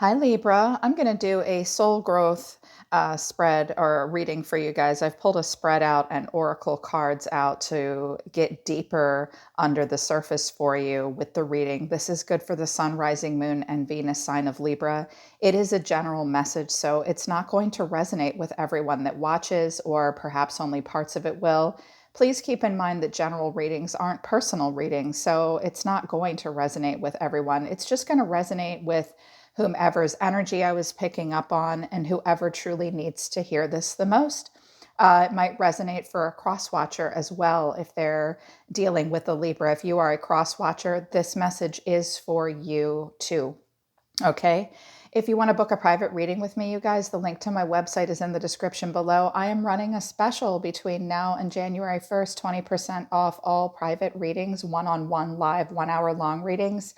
Hi, Libra. I'm going to do a soul growth spread or reading for you guys. I've pulled a spread out and oracle cards out to get deeper under the surface for you with the reading. This is good for the sun, rising moon, and Venus sign of Libra. It is a general message, so it's not going to resonate with everyone that watches, or perhaps only parts of it will. Please keep in mind that general readings aren't personal readings, so it's not going to resonate with everyone. It's just going to resonate with whomever's energy I was picking up on and whoever truly needs to hear this the most. It might resonate for a cross watcher as well if they're dealing with a Libra. If you are a cross watcher, this message is for you too. Okay. If you want to book a private reading with me, you guys, the link to my website is in the description below. I am running a special between now and January 1st, 20% off all private readings, one-on-one live, 1 hour long readings.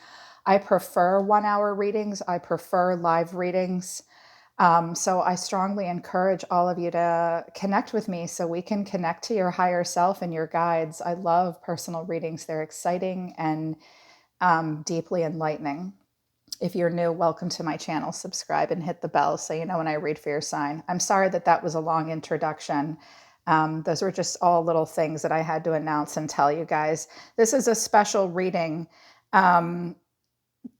I prefer 1 hour readings. I prefer live readings. So I strongly encourage all of you to connect with me so we can connect to your higher self and your guides. I love personal readings. They're exciting and deeply enlightening. If you're new, welcome to my channel. Subscribe and hit the bell so you know when I read for your sign. I'm sorry that was a long introduction. Those were just all little things that I had to announce and tell you guys. This is a special reading.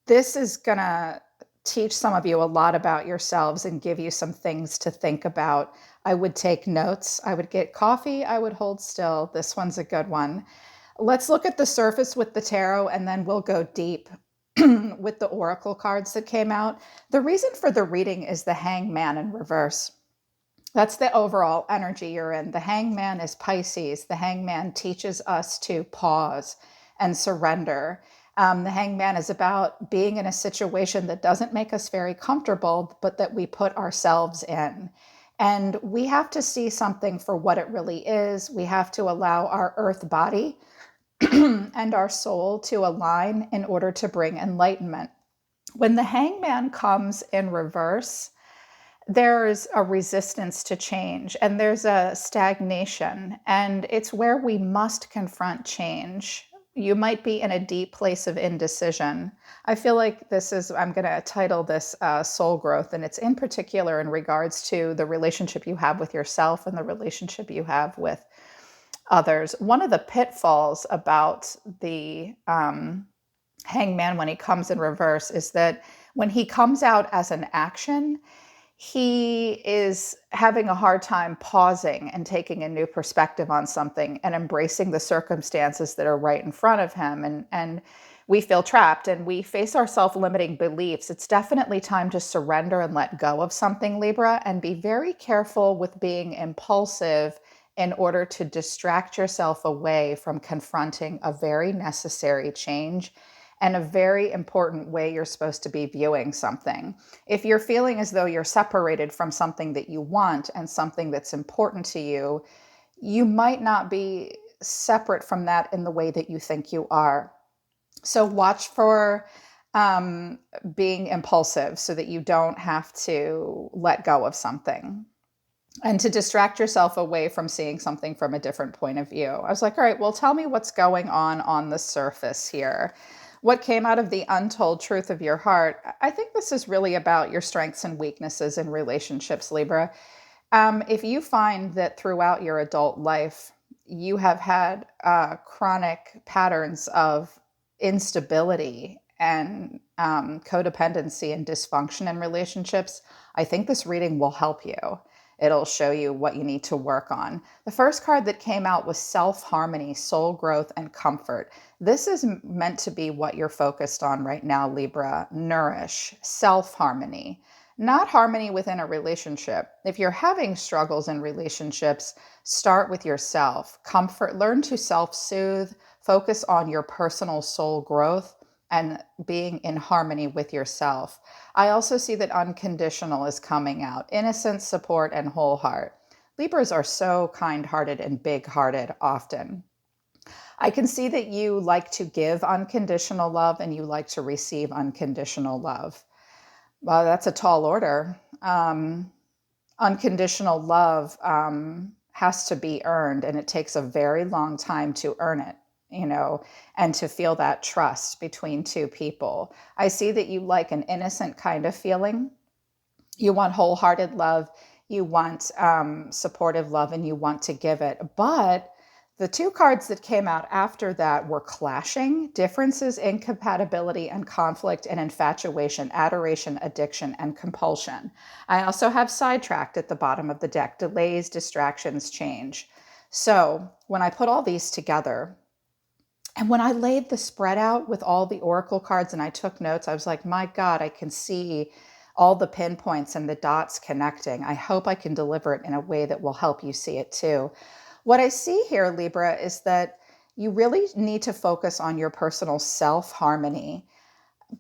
This is going to teach some of you a lot about yourselves and give you some things to think about. I would take notes. I would get coffee. I would hold still. This one's a good one. Let's look at the surface with the tarot, and then we'll go deep with the oracle cards that came out. The reason for the reading is the Hangman in reverse. That's the overall energy you're in. The Hangman is Pisces. The Hangman teaches us to pause and surrender. The Hangman is about being in a situation that doesn't make us very comfortable, but that we put ourselves in. And we have to see something for what it really is. We have to allow our earth body and our soul to align in order to bring enlightenment. When the Hangman comes in reverse, there's a resistance to change and there's a stagnation, and it's where we must confront change. You might be in a deep place of indecision. I feel like I'm going to title this soul growth, and it's in particular in regards to the relationship you have with yourself and the relationship you have with others. One of the pitfalls about the Hangman when he comes in reverse is that when he comes out as an action, he is having a hard time pausing and taking a new perspective on something and embracing the circumstances that are right in front of him. And we feel trapped and we face our self-limiting beliefs. It's definitely time to surrender and let go of something, Libra, and be very careful with being impulsive in order to distract yourself away from confronting a very necessary change and a very important way you're supposed to be viewing something. If you're feeling as though you're separated from something that you want and something that's important to you, you might not be separate from that in the way that you think you are. So watch for being impulsive so that you don't have to let go of something and to distract yourself away from seeing something from a different point of view. I was like, all right, well, tell me what's going on the surface here. What came out of the untold truth of your heart? I think this is really about your strengths and weaknesses in relationships, Libra. If you find that throughout your adult life, you have had chronic patterns of instability and codependency and dysfunction in relationships, I think this reading will help you. It'll show you what you need to work on. The first card that came out was self-harmony, soul growth, and comfort. This is meant to be what you're focused on right now, Libra. Nourish, self-harmony, not harmony within a relationship. If you're having struggles in relationships, start with yourself. Comfort, learn to self-soothe, focus on your personal soul growth, and being in harmony with yourself. I also see that unconditional is coming out. Innocence, support, and whole heart. Libras are so kind-hearted and big-hearted often. I can see that you like to give unconditional love and you like to receive unconditional love. Well, that's a tall order. Unconditional love has to be earned, and it takes a very long time to earn it and to feel that trust between two people. I see that you like an innocent kind of feeling. You want wholehearted love, you want supportive love, and you want to give it. But the two cards that came out after that were clashing, differences, incompatibility, and conflict, and infatuation, adoration, addiction, and compulsion. I also have sidetracked at the bottom of the deck, delays, distractions, change. So when I put all these together, and when I laid the spread out with all the oracle cards and I took notes, I was like, my God, I can see all the pinpoints and the dots connecting. I hope I can deliver it in a way that will help you see it too. What I see here, Libra, is that you really need to focus on your personal self-harmony,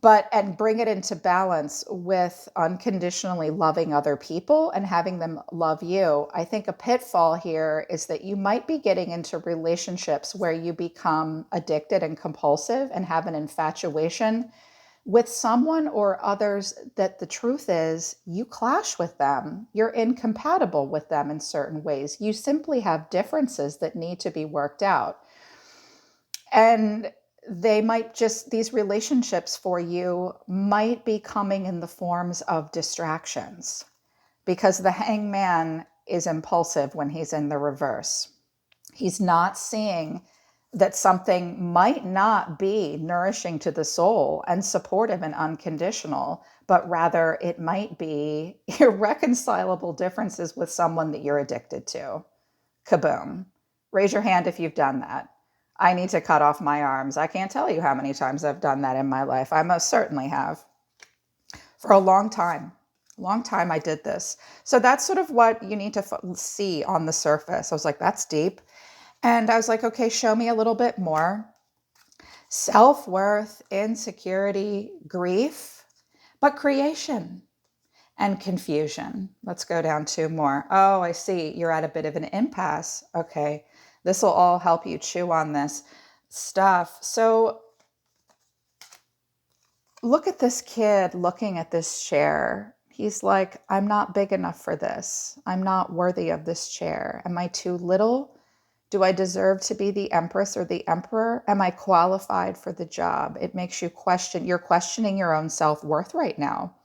and bring it into balance with unconditionally loving other people and having them love you. I think a pitfall here is that you might be getting into relationships where you become addicted and compulsive and have an infatuation with someone or others that the truth is you clash with them. You're incompatible with them in certain ways. You simply have differences that need to be worked out. And these relationships for you might be coming in the forms of distractions, because the hangman is impulsive when he's in the reverse. He's not seeing that something might not be nourishing to the soul and supportive and unconditional, but rather it might be irreconcilable differences with someone that you're addicted to. Kaboom. Raise your hand if you've done that. I need to cut off my arms. I can't tell you how many times I've done that in my life. I most certainly have. For a long time I did this. So that's sort of what you need to see on the surface. I was like, that's deep. And I was like, okay, show me a little bit more. Self-worth, insecurity, grief, but creation and confusion. Let's go down two more. Oh, I see. You're at a bit of an impasse. Okay. This will all help you chew on this stuff. So look at this kid looking at this chair. He's like, I'm not big enough for this. I'm not worthy of this chair. Am I too little? Do I deserve to be the empress or the emperor? Am I qualified for the job? It makes you question. You're questioning your own self-worth right now.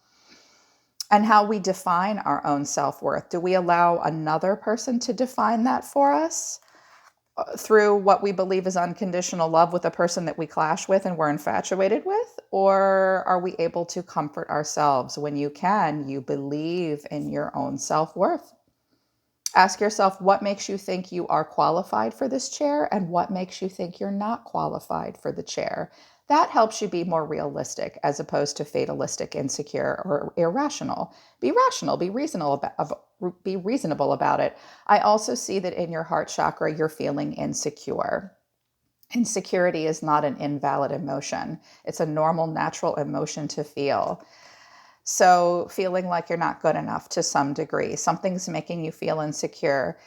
And how we define our own self-worth. Do we allow another person to define that for us through what we believe is unconditional love with a person that we clash with and we're infatuated with? Or are we able to comfort ourselves when you believe in your own self-worth? Ask yourself, what makes you think you are qualified for this chair and what makes you think you're not qualified for the chair? That helps you be more realistic as opposed to fatalistic, insecure, or irrational. Be rational, be reasonable about it. I also see that in your heart chakra, you're feeling insecure. Insecurity is not an invalid emotion. It's a normal, natural emotion to feel. So feeling like you're not good enough to some degree, something's making you feel insecure.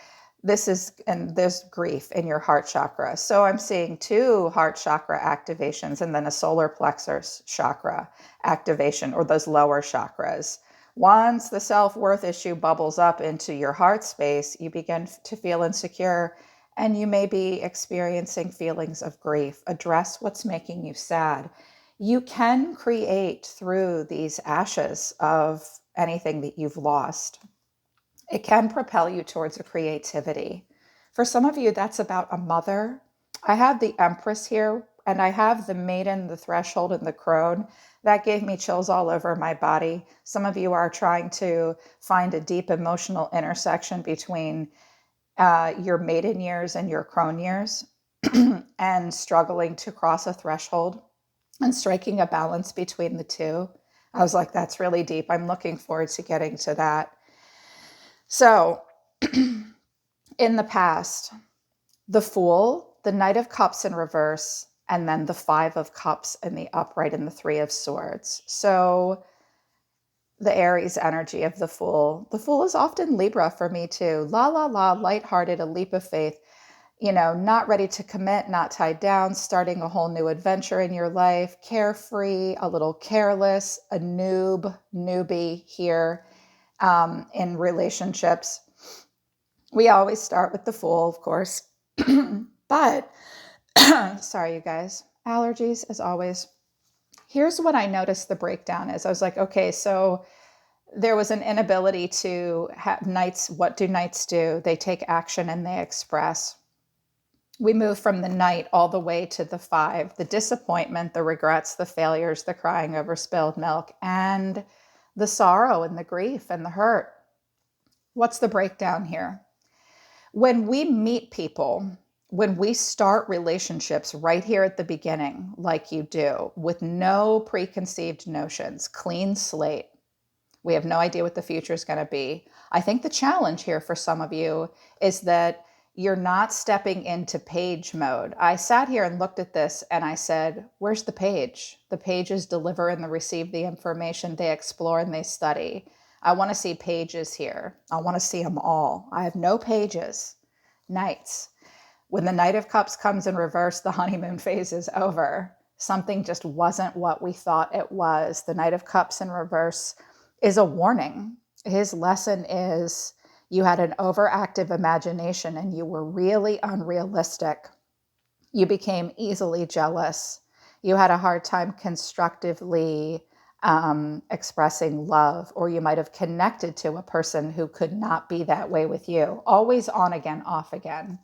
There's grief in your heart chakra. So I'm seeing two heart chakra activations and then a solar plexus chakra activation, or those lower chakras. Once the self-worth issue bubbles up into your heart space, you begin to feel insecure and you may be experiencing feelings of grief. Address what's making you sad. You can create through these ashes of anything that you've lost. It can propel you towards a creativity. For some of you, that's about a mother. I have the Empress here, and I have the Maiden, the Threshold, and the Crone. That gave me chills all over my body. Some of you are trying to find a deep emotional intersection between your Maiden years and your Crone years and struggling to cross a threshold and striking a balance between the two. I was like, that's really deep. I'm looking forward to getting to that. So in the past, the Fool, the Knight of Cups in reverse, and then the Five of Cups in the upright and the Three of Swords. So the Aries energy of the Fool. The Fool is often Libra for me too. La, la, la, lighthearted, a leap of faith. Not ready to commit, not tied down, starting a whole new adventure in your life, carefree, a little careless, a newbie here in relationships. We always start with the Fool, of course, but Sorry, you guys. Allergies, as always. Here's what I noticed the breakdown is. I was like, okay, so there was an inability to have knights. What do knights do? They take action and they express. We move from the knight all the way to the 5, the disappointment, the regrets, the failures, the crying over spilled milk, and the sorrow and the grief and the hurt. What's the breakdown here? When we meet people, when we start relationships right here at the beginning, like you do, with no preconceived notions, clean slate, we have no idea what the future is going to be. I think the challenge here for some of you is that you're not stepping into page mode. I sat here and looked at this and I said, where's the page? The pages deliver and they receive the information, they explore and they study. I want to see pages here. I want to see them all. I have no pages. Knights. When the Knight of Cups comes in reverse, the honeymoon phase is over. Something just wasn't what we thought it was. The Knight of Cups in reverse is a warning. His lesson is you had an overactive imagination and you were really unrealistic. You became easily jealous. You had a hard time constructively expressing love, or you might have connected to a person who could not be that way with you. Always on again, off again.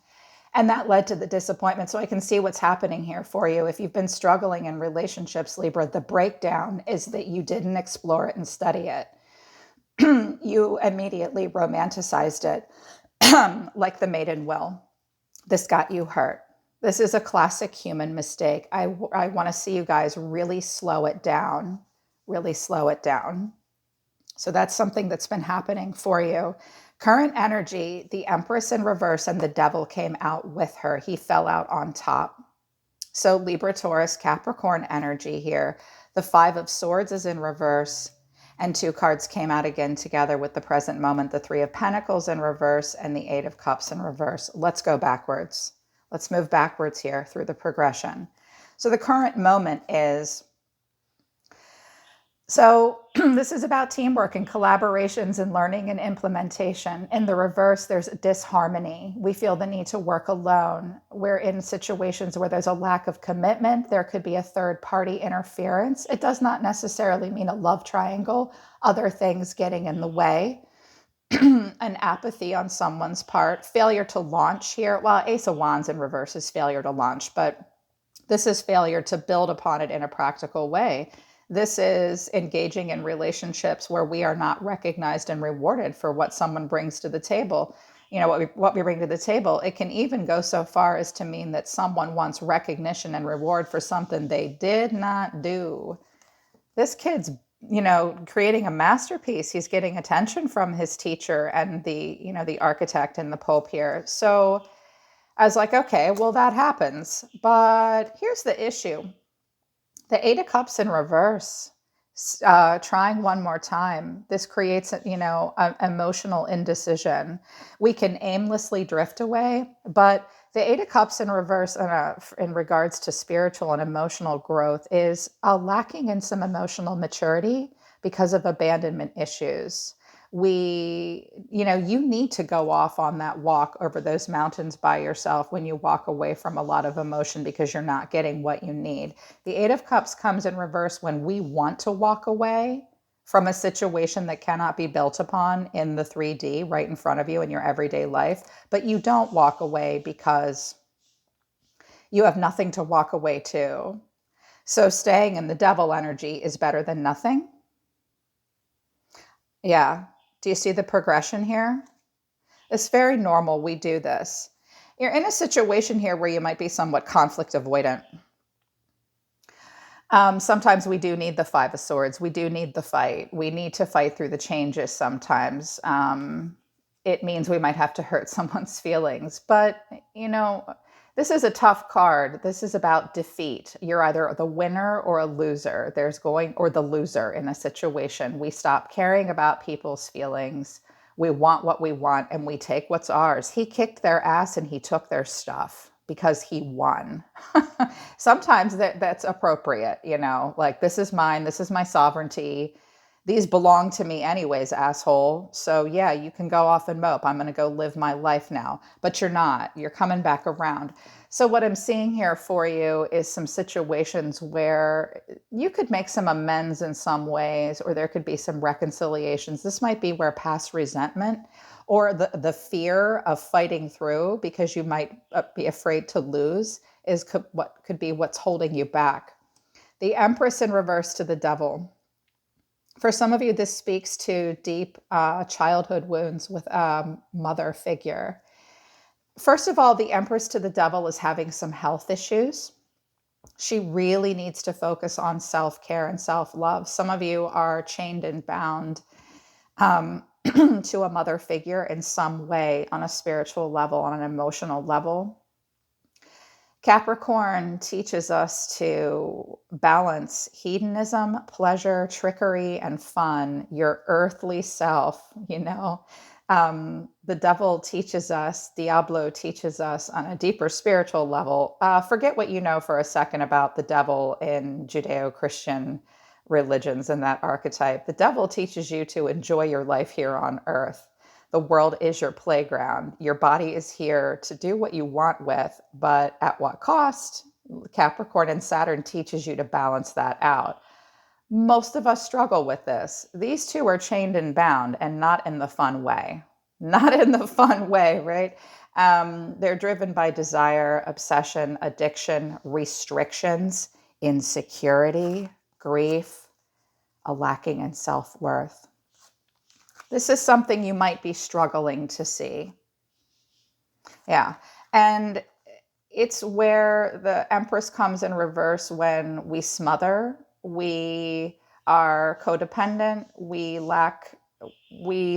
And that led to the disappointment. So I can see what's happening here for you. If you've been struggling in relationships, Libra, the breakdown is that you didn't explore it and study it. You immediately romanticized it like the maiden will. This got you hurt. This is a classic human mistake. I want to see you guys really slow it down, really slow it down. So that's something that's been happening for you. Current energy, the Empress in reverse and the Devil came out with her. He fell out on top. So Libra, Taurus, Capricorn energy here. The 5 of Swords is in reverse. And 2 cards came out again together with the present moment, the 3 of Pentacles in reverse and the 8 of Cups in reverse. Let's go backwards. Let's move backwards here through the progression. So the current moment is, so this is about teamwork and collaborations and learning and implementation. In the reverse, there's disharmony. We feel the need to work alone. We're in situations where there's a lack of commitment. There could be a third party interference. It does not necessarily mean a love triangle, other things getting in the way. An apathy on someone's part, failure to launch here. Well, Ace of Wands in reverse is failure to launch, but this is failure to build upon it in a practical way. This is engaging in relationships where we are not recognized and rewarded for what someone brings to the table. You know, what we bring to the table. It can even go so far as to mean that someone wants recognition and reward for something they did not do. This kid's, creating a masterpiece. He's getting attention from his teacher and the architect and the Pope here. So I was like, okay, well, that happens. But here's the issue. The 8 of Cups in reverse, trying one more time. This creates, an emotional indecision. We can aimlessly drift away, but the 8 of Cups in reverse in regards to spiritual and emotional growth is lacking in some emotional maturity because of abandonment issues. You need to go off on that walk over those mountains by yourself when you walk away from a lot of emotion because you're not getting what you need. The 8 of Cups comes in reverse when we want to walk away from a situation that cannot be built upon in the 3D right in front of you in your everyday life, but you don't walk away because you have nothing to walk away to. So staying in the Devil energy is better than nothing. Yeah. Do you see the progression here? It's very normal. We do this. You're in a situation here where you might be somewhat conflict avoidant. Sometimes we do need the 5 of Swords. We do need the fight. We need to fight through the changes sometimes. It means we might have to hurt someone's feelings. But, this is a tough card. This is about defeat. You're either the winner or a loser. Or the loser in a situation. We stop caring about people's feelings. We want what we want and we take what's ours. He kicked their ass and he took their stuff because he won. Sometimes that's appropriate, like this is mine. This is my sovereignty. these belong to me anyways, asshole. So yeah, you can go off and mope. I'm going to go live my life now. But you're not. You're coming back around. So what I'm seeing here for you is some situations where you could make some amends in some ways, or there could be some reconciliations. This might be where past resentment or the fear of fighting through because you might be afraid to lose is what could be what's holding you back. The Empress in reverse to the Devil. For some of you, this speaks to deep childhood wounds with a mother figure. First of all, the Empress to the Devil is having some health issues. She really needs to focus on self-care and self-love. Some of you are chained and bound to a mother figure in some way, on a spiritual level, on an emotional level. Capricorn teaches us to balance hedonism, pleasure, trickery, and fun, your earthly self, The devil teaches us, Diablo teaches us on a deeper spiritual level. Forget what you know for a second about the devil in Judeo-Christian religions and that archetype. The devil teaches you to enjoy your life here on earth. The world is your playground. Your body is here to do what you want with, but at what cost? Capricorn and Saturn teaches you to balance that out. Most of us struggle with this. These two are chained and bound, and not in the fun way. Not in the fun way, right? They're driven by desire, obsession, addiction, restrictions, insecurity, grief, a lacking in self-worth. This is something you might be struggling to see. Yeah. And it's where the Empress comes in reverse when we smother, we are codependent, we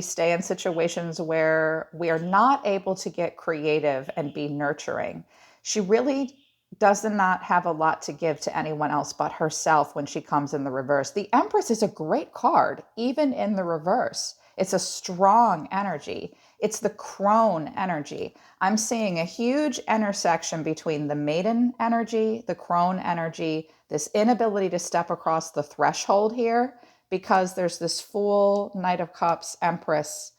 stay in situations where we are not able to get creative and be nurturing. She really does not have a lot to give to anyone else but herself when she comes in the reverse. The Empress is a great card, even in the reverse. It's a strong energy. It's the Crone energy. I'm seeing a huge intersection between the Maiden energy, the Crone energy, this inability to step across the threshold here, because there's this Fool, Knight of Cups, Empress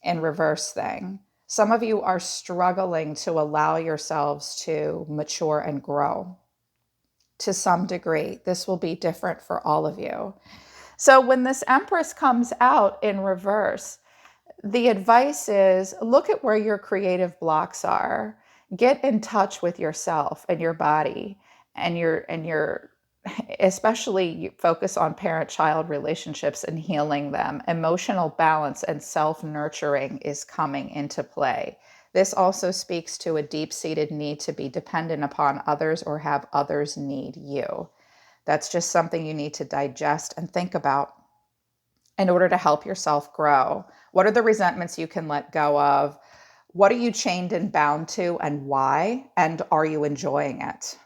in reverse thing. Some of you are struggling to allow yourselves to mature and grow to some degree. This will be different for all of you. So when this Empress comes out in reverse, the advice is look at where your creative blocks are. Get in touch with yourself and your body and your especially focus on parent-child relationships and healing them. Emotional balance and self-nurturing is coming into play. This also speaks to a deep-seated need to be dependent upon others or have others need you. That's just something you need to digest and think about in order to help yourself grow. What are the resentments you can let go of? What are you chained and bound to and why? And are you enjoying it?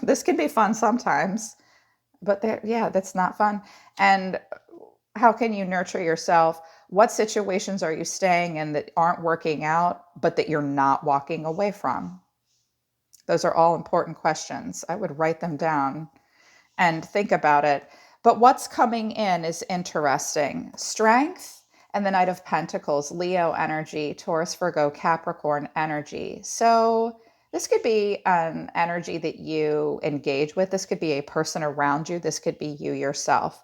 This can be fun sometimes, but that's not fun. And how can you nurture yourself? What situations are you staying in that aren't working out, but that you're not walking away from? Those are all important questions. I would write them down and think about it. But what's coming in is interesting. Strength and the Knight of Pentacles, Leo energy, Taurus, Virgo, Capricorn energy. So this could be an energy that you engage with. This could be a person around you. This could be you yourself.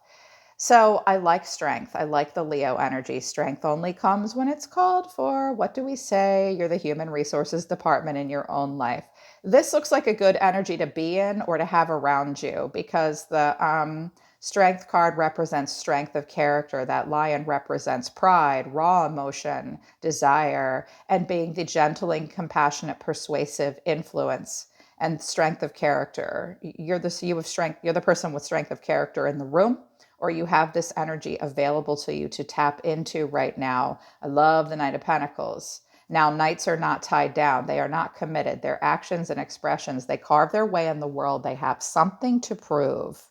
So I like strength. I like the Leo energy. Strength only comes when it's called for. What do we say? You're the human resources department in your own life. This looks like a good energy to be in or to have around you, because the strength card represents strength of character. That lion represents pride, raw emotion, desire, and being the gentling, compassionate, persuasive influence and strength of character. You're the person with strength of character in the room, or you have this energy available to you to tap into right now. I love the Knight of Pentacles. Now, knights are not tied down. They are not committed. Their actions and expressions, they carve their way in the world. They have something to prove.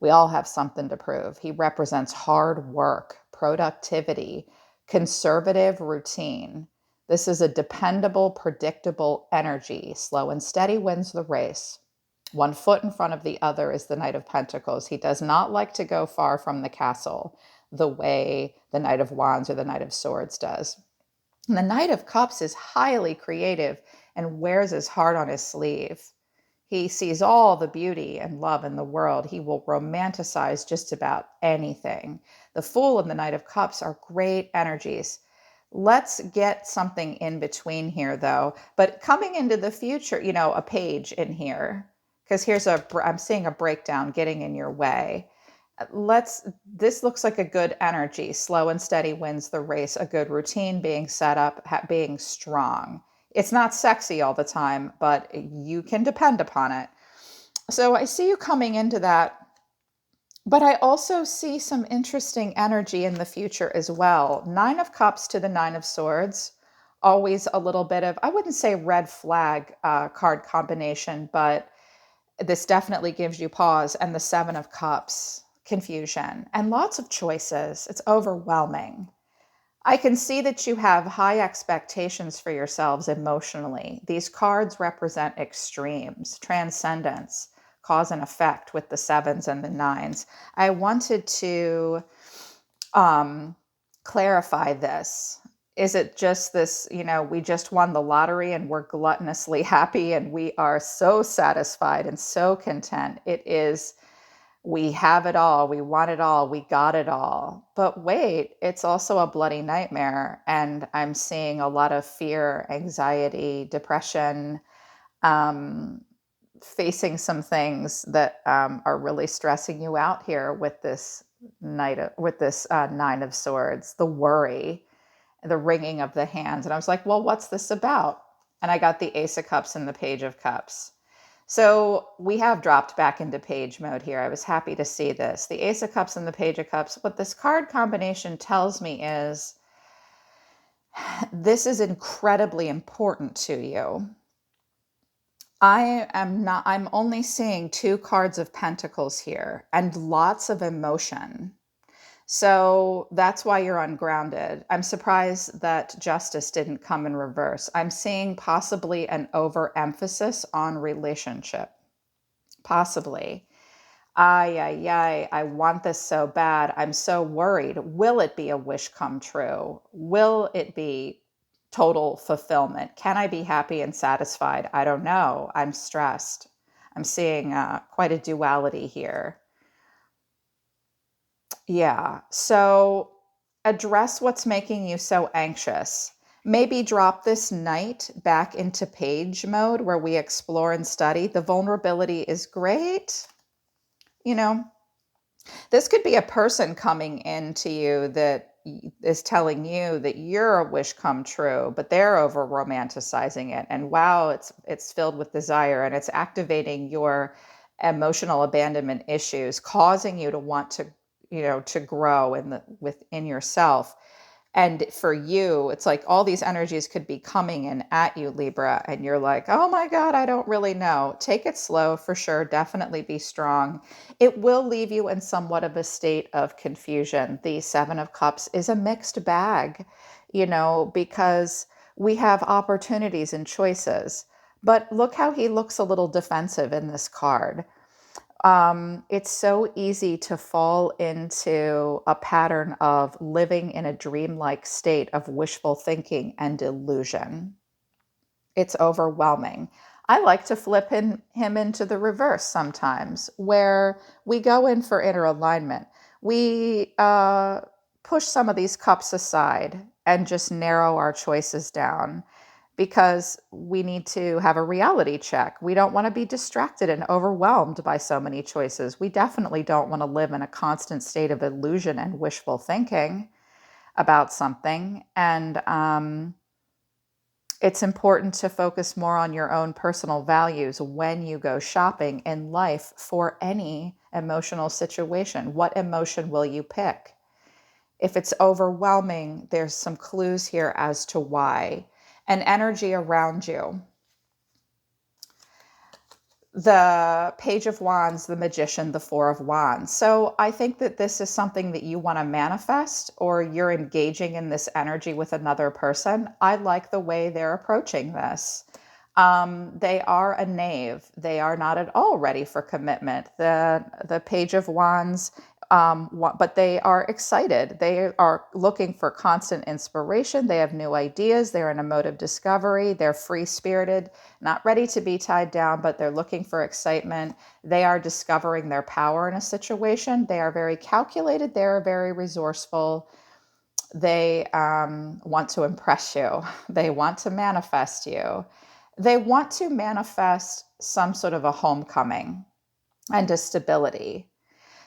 We all have something to prove. He represents hard work, productivity, conservative routine. This is a dependable, predictable energy. Slow and steady wins the race. One foot in front of the other is the Knight of Pentacles. He does not like to go far from the castle. the way the Knight of Wands or the Knight of Swords does. And the Knight of Cups is highly creative and wears his heart on his sleeve. He sees all the beauty and love in the world. He will romanticize just about anything. The Fool and the Knight of Cups are great energies. Let's get something in between here, though. But coming into the future, a page in here, because I'm seeing a breakdown getting in your way. This looks like a good energy. Slow and steady wins the race. A good routine being set up, being strong. It's not sexy all the time, but you can depend upon it. So I see you coming into that. But I also see some interesting energy in the future as well. Nine of Cups to the Nine of Swords, always a little bit of, I wouldn't say red flag card combination, but this definitely gives you pause. And the Seven of Cups, confusion and lots of choices. It's overwhelming. I can see that you have high expectations for yourselves emotionally. These cards represent extremes, transcendence, cause and effect with the sevens and the nines. I wanted to clarify this. Is it just this, we just won the lottery and we're gluttonously happy and we are so satisfied and so content? It is, we have it all, we want it all, we got it all. But wait, it's also a bloody nightmare. And I'm seeing a lot of fear, anxiety, depression, facing some things that are really stressing you out here with this Nine of Swords, the worry, the wringing of the hands. And I was like, well, what's this about? And I got the Ace of Cups and the Page of Cups. So we have dropped back into page mode here. I was happy to see this. The Ace of Cups and the Page of Cups. What this card combination tells me is this is incredibly important to you. I'm only seeing two cards of Pentacles here and lots of emotion. So that's why you're ungrounded. I'm surprised that Justice didn't come in reverse. I'm seeing possibly an overemphasis on relationship. Possibly. I want this so bad. I'm so worried. Will it be a wish come true? Will it be total fulfillment? Can I be happy and satisfied? I don't know. I'm stressed. I'm seeing quite a duality here. Yeah. So address what's making you so anxious. Maybe drop this Knight back into page mode where we explore and study. The vulnerability is great. This could be a person coming into you that is telling you that you're a wish come true, but they're over romanticizing it. And wow, it's filled with desire and it's activating your emotional abandonment issues, causing you to want to, to grow within yourself. And for you, it's like all these energies could be coming in at you, Libra, and you're like, oh my God, I don't really know. Take it slow for sure. Definitely be strong. It will leave you in somewhat of a state of confusion. The Seven of Cups is a mixed bag, because we have opportunities and choices. But look how he looks a little defensive in this card. It's so easy to fall into a pattern of living in a dreamlike state of wishful thinking and delusion. It's overwhelming. I like to flip him into the reverse sometimes, where we go in for inner alignment. We push some of these cups aside and just narrow our choices down, because we need to have a reality check. We don't want to be distracted and overwhelmed by so many choices. We definitely don't want to live in a constant state of illusion and wishful thinking about something. And it's important to focus more on your own personal values when you go shopping in life for any emotional situation. What emotion will you pick? If it's overwhelming, there's some clues here as to why. And energy around you. The Page of Wands, the Magician, the Four of Wands. So I think that this is something that you want to manifest, or you're engaging in this energy with another person. I like the way they're approaching this. They are a knave. They are not at all ready for commitment. The Page of Wands but they are excited. They are looking for constant inspiration. They have new ideas. They're in a mode of discovery. They're free-spirited, not ready to be tied down, but they're looking for excitement. They are discovering their power in a situation. They are very calculated. They are very resourceful. They want to impress you. They want to manifest you. They want to manifest some sort of a homecoming and a stability.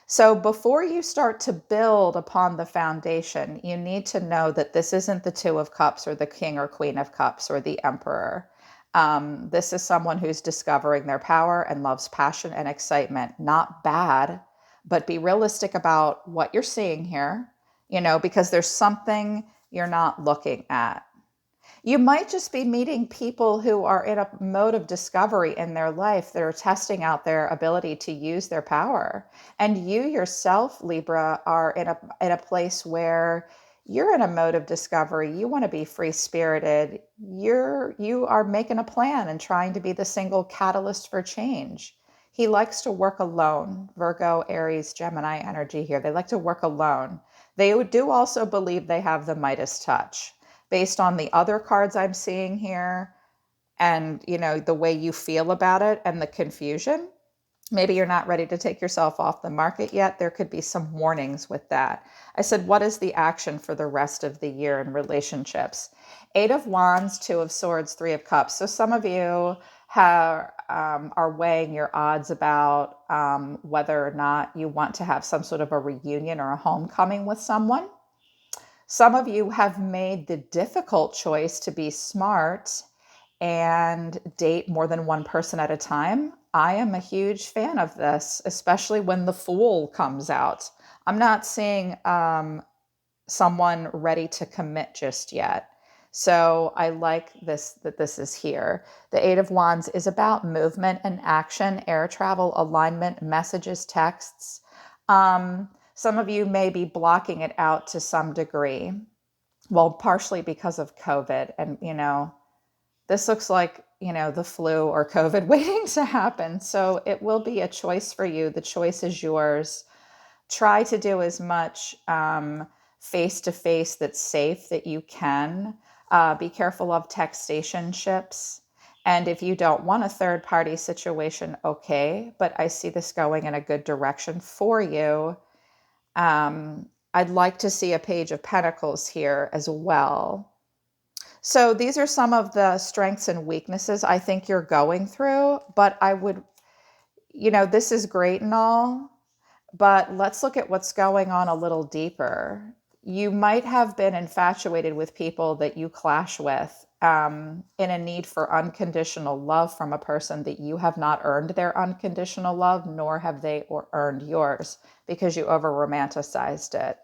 So before you start to build upon the foundation, you need to know that this isn't the Two of Cups or the King or Queen of Cups or the Emperor. This is someone who's discovering their power and loves passion and excitement. Not bad, but be realistic about what you're seeing here, because there's something you're not looking at. You might just be meeting people who are in a mode of discovery in their life that are testing out their ability to use their power. And you yourself, Libra, are in a place where you're in a mode of discovery. You want to be free-spirited. You are making a plan and trying to be the single catalyst for change. He likes to work alone. Virgo, Aries, Gemini energy here. They like to work alone. They do also believe they have the Midas touch. Based on the other cards I'm seeing here and, the way you feel about it and the confusion, maybe you're not ready to take yourself off the market yet. There could be some warnings with that. I said, what is the action for the rest of the year in relationships? 8 of Wands, 2 of Swords, 3 of Cups. So some of you are weighing your odds about whether or not you want to have some sort of a reunion or a homecoming with someone. Some of you have made the difficult choice to be smart and date more than one person at a time. I am a huge fan of this, especially when the Fool comes out. I'm not seeing someone ready to commit just yet. So I like that this is here. The 8 of Wands is about movement and action, air travel, alignment, messages, texts. Some of you may be blocking it out to some degree. Well, partially because of COVID. And, this looks like, the flu or COVID waiting to happen. So it will be a choice for you. The choice is yours. Try to do as much face-to-face that's safe that you can. Be careful of textationships. And if you don't want a third-party situation, okay. But I see this going in a good direction for you. I'd like to see a Page of Pentacles here as well. So these are some of the strengths and weaknesses I think you're going through, but I would, this is great and all, but let's look at what's going on a little deeper. You might have been infatuated with people that you clash with, in a need for unconditional love from a person that you have not earned their unconditional love, nor have they earned yours, because you over-romanticized it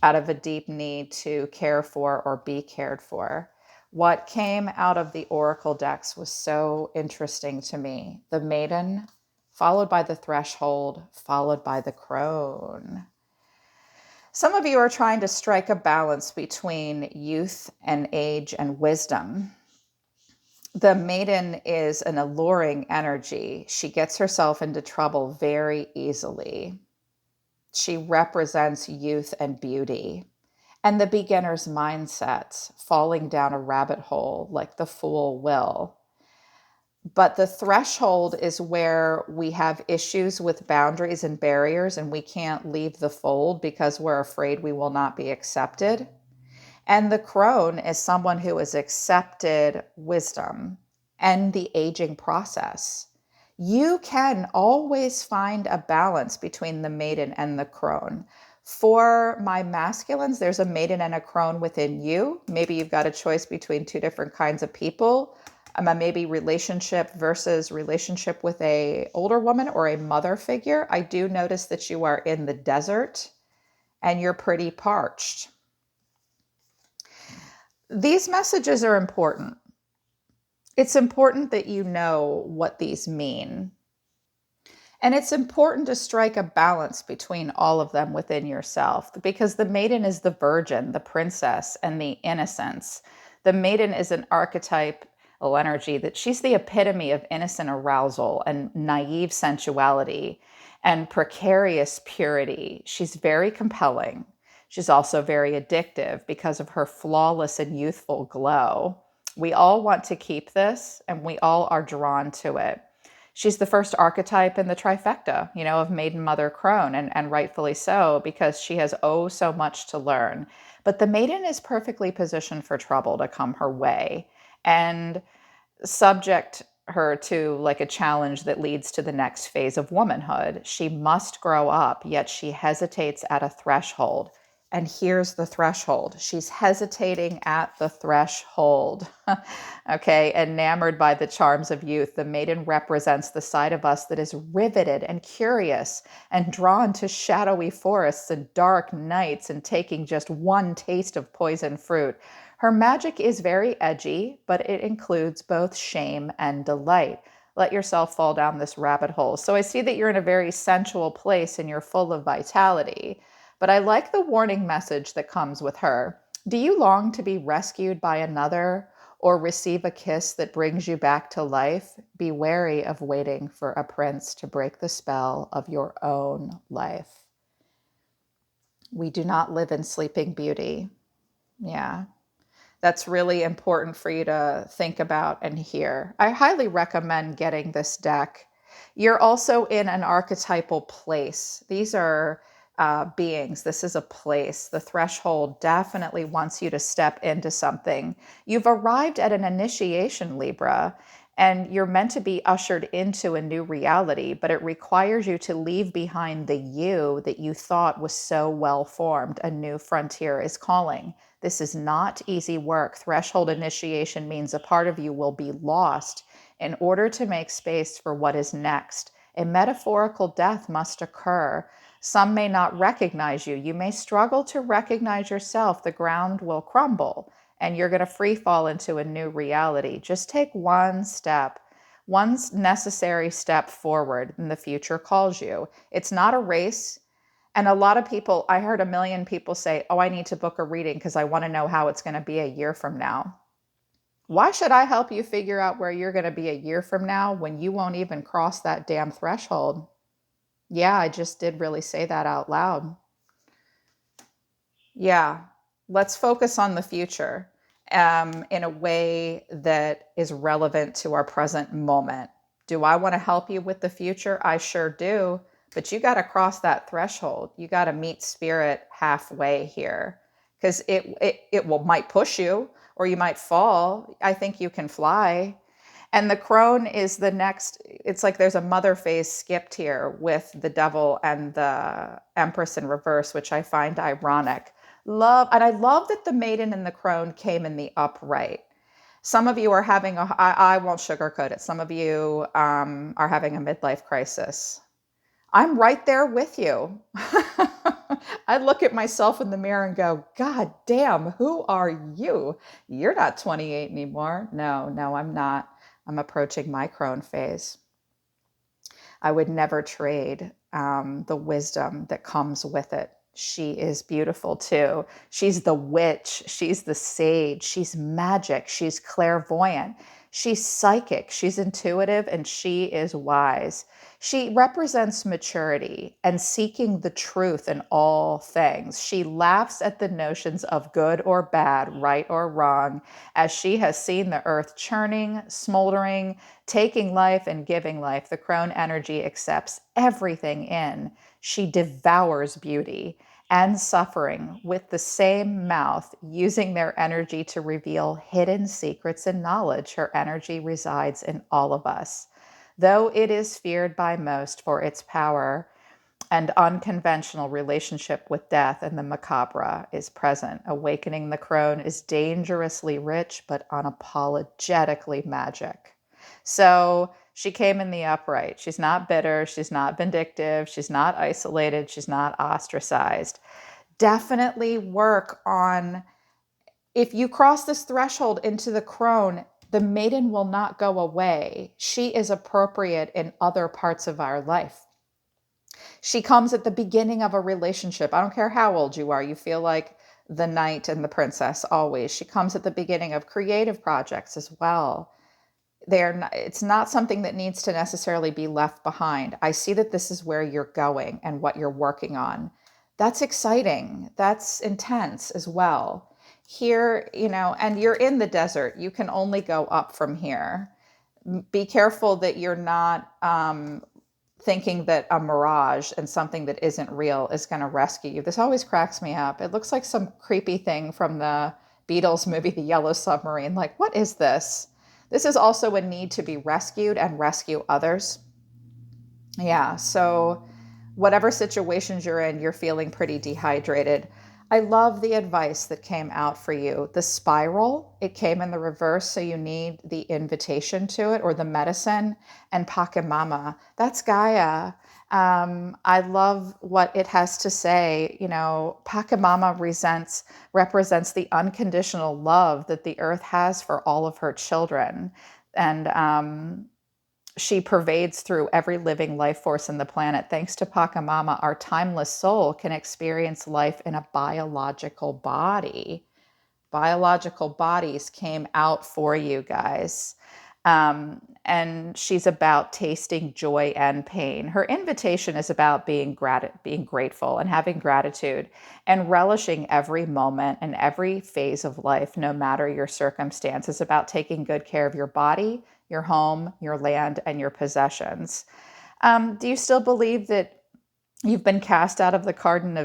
out of a deep need to care for or be cared for. What came out of the Oracle decks was so interesting to me. The Maiden, followed by the Threshold, followed by the Crone. Some of you are trying to strike a balance between youth and age and wisdom. The Maiden is an alluring energy. She gets herself into trouble very easily. She represents youth and beauty. And the beginner's mindset, falling down a rabbit hole like the Fool will. But the Threshold is where we have issues with boundaries and barriers, and we can't leave the fold because we're afraid we will not be accepted. And the Crone is someone who has accepted wisdom and the aging process. You can always find a balance between the Maiden and the Crone. For my masculines, there's a Maiden and a Crone within you. Maybe you've got a choice between two different kinds of people. Maybe relationship versus relationship with a older woman or a mother figure. I do notice that you are in the desert and you're pretty parched. These messages are important. It's important that you know what these mean. And it's important to strike a balance between all of them within yourself, because the Maiden is the virgin, the princess, and the innocence. The Maiden is an archetype energy that she's the epitome of innocent arousal and naive sensuality. and precarious purity. She's very compelling. She's also very addictive because of her flawless and youthful glow. We all want to keep this, and we all are drawn to it. She's the first archetype in the trifecta, of Maiden Mother Crone, and rightfully so, because she has so much to learn. But the Maiden is perfectly positioned for trouble to come her way, and subject her to like a challenge that leads to the next phase of womanhood. She must grow up, yet she hesitates at a threshold. And here's the threshold. She's hesitating at the threshold. Okay, enamored by the charms of youth, the Maiden represents the side of us that is riveted and curious and drawn to shadowy forests and dark nights and taking just one taste of poison fruit. Her magic is very edgy, but it includes both shame and delight. Let yourself fall down this rabbit hole. So I see that you're in a very sensual place and you're full of vitality. But I like the warning message that comes with her. Do you long to be rescued by another or receive a kiss that brings you back to life? Be wary of waiting for a prince to break the spell of your own life. We do not live in Sleeping Beauty. Yeah. That's really important for you to think about and hear. I highly recommend getting this deck. You're also in an archetypal place. These are beings. This is a place. The threshold definitely wants you to step into something. You've arrived at an initiation, Libra, and you're meant to be ushered into a new reality, but it requires you to leave behind the you that you thought was so well formed. A new frontier is calling. This is not easy work. Threshold initiation means a part of you will be lost in order to make space for what is next. A metaphorical death must occur. Some may not recognize you. You may struggle to recognize yourself. The ground will crumble and you're going to free fall into a new reality. Just take one step, one necessary step forward, and the future calls you. It's not a race. And a lot of people, I heard a million people say, oh, I need to book a reading because I want to know how it's going to be a year from now. Why should I help you figure out where you're going to be a year from now when you won't even cross that damn threshold? Yeah, I just did really say that out loud. Yeah, let's focus on the future in a way that is relevant to our present moment. Do I want to help you with the future? I sure do. But you got to cross that threshold. You got to meet spirit halfway here because it might push you or you might fall. I think you can fly. And the crone is the next, it's like there's a mother phase skipped here with the devil and the empress in reverse, which I find ironic. And I love that the maiden and the crone came in the upright. Some of you are having I won't sugarcoat it. Some of you are having a midlife crisis. I'm right there with you. I look at myself in the mirror and go, God damn, who are you? You're not 28 anymore. No, I'm not. I'm approaching my crone phase. I would never trade the wisdom that comes with it. She is beautiful too. She's the witch. She's the sage. She's magic. She's clairvoyant. She's psychic. She's intuitive, and she is wise. She represents maturity and seeking the truth in all things. She laughs at the notions of good or bad, right or wrong, as she has seen the earth churning, smoldering, taking life and giving life. The crone energy accepts everything in. She devours beauty and suffering with the same mouth, using their energy to reveal hidden secrets and knowledge. Her energy resides in all of us. Though it is feared by most for its power and unconventional relationship with death and the macabre is present. Awakening the crone is dangerously rich, but unapologetically magic. So she came in the upright. She's not bitter. She's not vindictive. She's not isolated. She's not ostracized. Definitely work on, if you cross this threshold into the crone, the maiden will not go away. She is appropriate in other parts of our life. She comes at the beginning of a relationship. I don't care how old you are. You feel like the knight and the princess always. She comes at the beginning of creative projects as well. It's not something that needs to necessarily be left behind. I see that this is where you're going and what you're working on. That's exciting. That's intense as well. Here, and you're in the desert. You can only go up from here. Be careful that you're not thinking that a mirage and something that isn't real is going to rescue you. This always cracks me up. It looks like some creepy thing from the Beatles movie, The Yellow Submarine. Like, what is this? This is also a need to be rescued and rescue others. Yeah, so whatever situations you're in, you're feeling pretty dehydrated. I love the advice that came out for you. The spiral, it came in the reverse, so you need the invitation to it or the medicine. And Pachamama, that's Gaia. I love what it has to say. Pachamama represents the unconditional love that the earth has for all of her children. And she pervades through every living life force in the planet. Thanks to Pachamama, our timeless soul can experience life in a biological body. Biological bodies came out for you guys. And she's about tasting joy and pain. Her invitation is about being grateful and having gratitude and relishing every moment and every phase of life, no matter your circumstance. It's about taking good care of your body, your home, your land, and your possessions. Do you still believe that you've been cast out of the Garden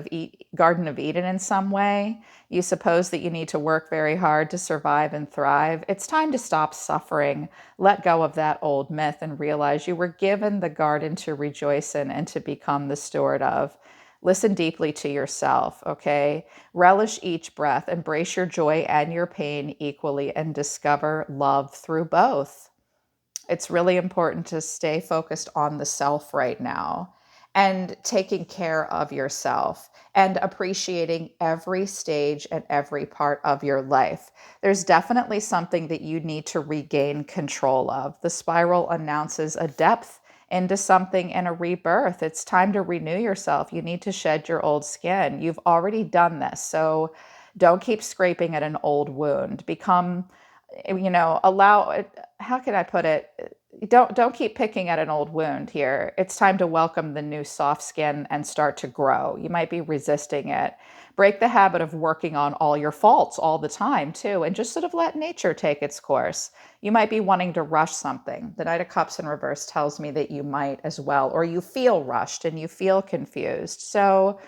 of Eden in some way? You suppose that you need to work very hard to survive and thrive. It's time to stop suffering, let go of that old myth, and realize you were given the garden to rejoice in and to become the steward of. Listen deeply to yourself, okay? Relish each breath, embrace your joy and your pain equally, and discover love through both. It's really important to stay focused on the self right now and taking care of yourself and appreciating every stage and every part of your life. There's definitely something that you need to regain control of. The spiral announces a depth into something and a rebirth. It's time to renew yourself. You need to shed your old skin. You've already done this. So don't keep scraping at an old wound. How can I put it? Don't keep picking at an old wound here. It's time to welcome the new soft skin and start to grow. You might be resisting it. Break the habit of working on all your faults all the time too, and just sort of let nature take its course. You might be wanting to rush something. The Knight of Cups in reverse tells me that you might as well, or you feel rushed and you feel confused. So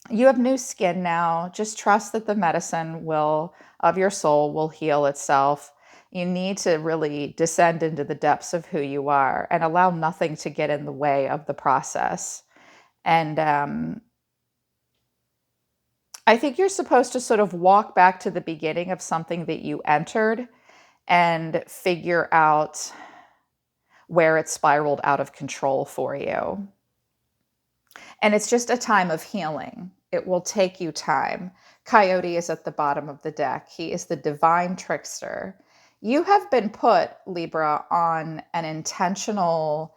you have new skin now. Just trust that the medicine of your soul will heal itself. You need to really descend into the depths of who you are and allow nothing to get in the way of the process. And I think you're supposed to sort of walk back to the beginning of something that you entered and figure out where it spiraled out of control for you. And it's just a time of healing. It will take you time. Coyote is at the bottom of the deck. He is the divine trickster. You have been put, Libra, on an intentional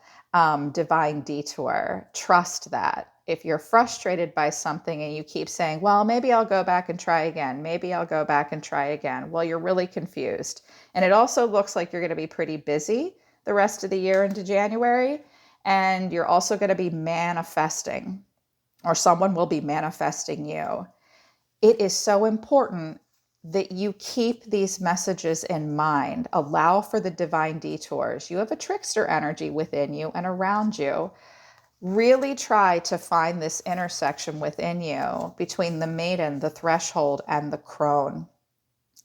divine detour. Trust that. If you're frustrated by something and you keep saying, well, maybe I'll go back and try again. Maybe I'll go back and try again. Well, you're really confused. And it also looks like you're going to be pretty busy the rest of the year into January. And you're also going to be manifesting, or someone will be manifesting you. It is so important that you keep these messages in mind. Allow for the divine detours. You have a trickster energy within you and around you. Really try to find this intersection within you between the Maiden, the threshold, and the Crone.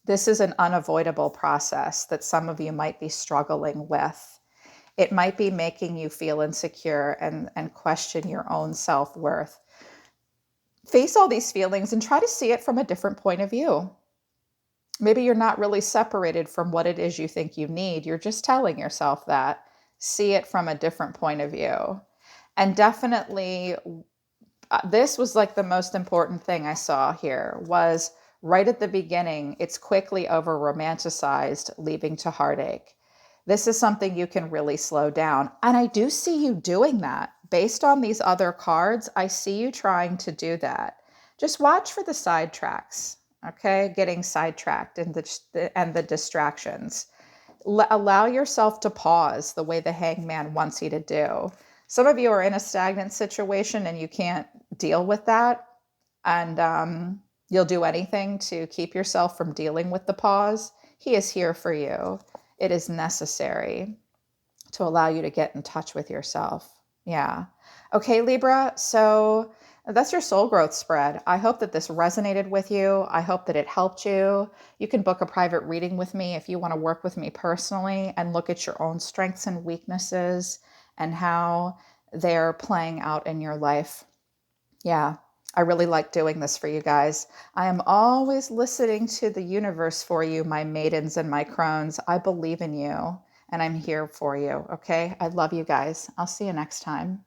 This is an unavoidable process that some of you might be struggling with. It might be making you feel insecure and question your own self-worth. Face all these feelings and try to see it from a different point of view. Maybe you're not really separated from what it is you think you need. You're just telling yourself that. See it from a different point of view. And definitely, this was like the most important thing I saw here was right at the beginning, it's quickly over romanticized, leading to heartache. This is something you can really slow down. And I do see you doing that. Based on these other cards, I see you trying to do that. Just watch for the sidetracks, okay? Getting sidetracked and the distractions. Allow yourself to pause the way the hangman wants you to do. Some of you are in a stagnant situation and you can't deal with that. And you'll do anything to keep yourself from dealing with the pause. He is here for you. It is necessary to allow you to get in touch with yourself. Yeah. Okay, Libra. So that's your soul growth spread. I hope that this resonated with you. I hope that it helped you. You can book a private reading with me if you want to work with me personally and look at your own strengths and weaknesses and how they're playing out in your life. Yeah. I really like doing this for you guys. I am always listening to the universe for you, my maidens and my crones. I believe in you and I'm here for you. Okay. I love you guys. I'll see you next time.